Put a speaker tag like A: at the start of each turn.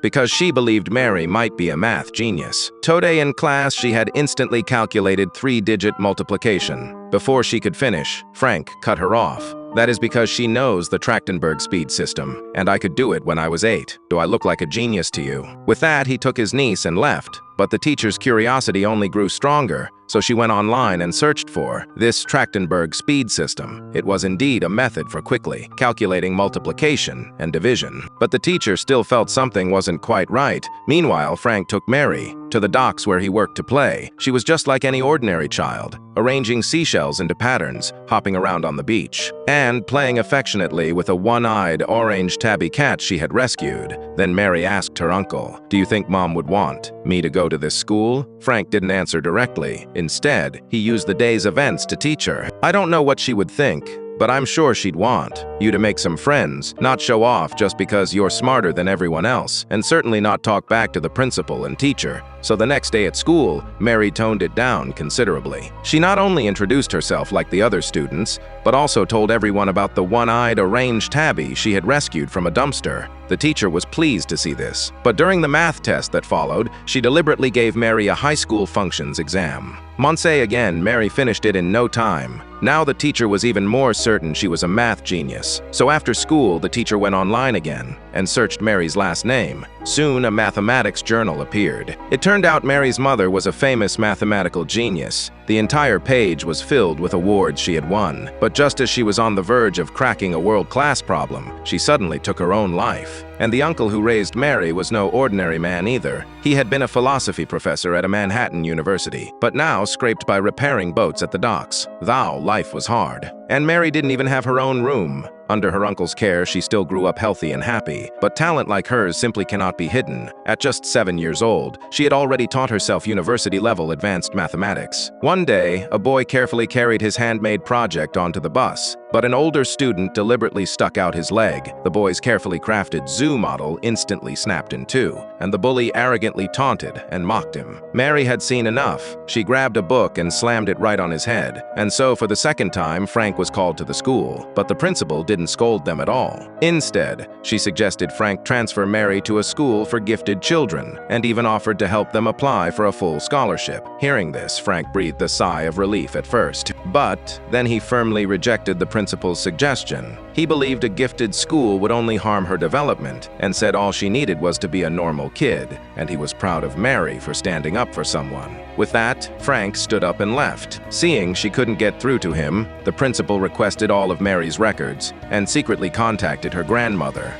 A: because she believed Mary might be a math genius. Today in class, she had instantly calculated 3-digit multiplication. Before she could finish, Frank cut her off. That is because she knows the Trachtenberg speed system, and I could do it when I was 8. Do I look like a genius to you? With that, he took his niece and left. But the teacher's curiosity only grew stronger, so she went online and searched for this Trachtenberg speed system. It was indeed a method for quickly calculating multiplication and division. But the teacher still felt something wasn't quite right. Meanwhile, Frank took Mary to the docks where he worked to play. She was just like any ordinary child, arranging seashells into patterns, hopping around on the beach, and playing affectionately with a one-eyed orange tabby cat she had rescued. Then Mary asked her uncle, "Do you think Mom would want me to go to this school?" Frank didn't answer directly. Instead, he used the day's events to teach her. "I don't know what she would think, but I'm sure she'd want you to make some friends, not show off just because you're smarter than everyone else, and certainly not talk back to the principal and teacher." So the next day at school, Mary toned it down considerably. She not only introduced herself like the other students, but also told everyone about the one-eyed orange tabby she had rescued from a dumpster. The teacher was pleased to see this. But during the math test that followed, she deliberately gave Mary a high school functions exam. Once again, Mary finished it in no time. Now the teacher was even more certain she was a math genius. So after school, the teacher went online again and searched Mary's last name. Soon, a mathematics journal appeared. It turned out Mary's mother was a famous mathematical genius. The entire page was filled with awards she had won. But just as she was on the verge of cracking a world-class problem, she suddenly took her own life. And the uncle who raised Mary was no ordinary man either. He had been a philosophy professor at a Manhattan university, but now scraped by repairing boats at the docks. Thou, life was hard. And Mary didn't even have her own room. Under her uncle's care, she still grew up healthy and happy. But talent like hers simply cannot be hidden. At just 7 years old, she had already taught herself university-level advanced mathematics. One day, a boy carefully carried his handmade project onto the bus, but an older student deliberately stuck out his leg. The boy's carefully crafted zoo model instantly snapped in two, and the bully arrogantly taunted and mocked him. Mary had seen enough. She grabbed a book and slammed it right on his head. And so, for the second time, Frank was called to the school, but the principal didn't scold them at all. Instead, she suggested Frank transfer Mary to a school for gifted children, and even offered to help them apply for a full scholarship. Hearing this, Frank breathed a sigh of relief at first, but then he firmly rejected the principal's suggestion. He believed a gifted school would only harm her development, and said all she needed was to be a normal kid, and he was proud of Mary for standing up for someone. With that, Frank stood up and left. Seeing she couldn't get through to him, the principal requested all of Mary's records and secretly contacted her grandmother.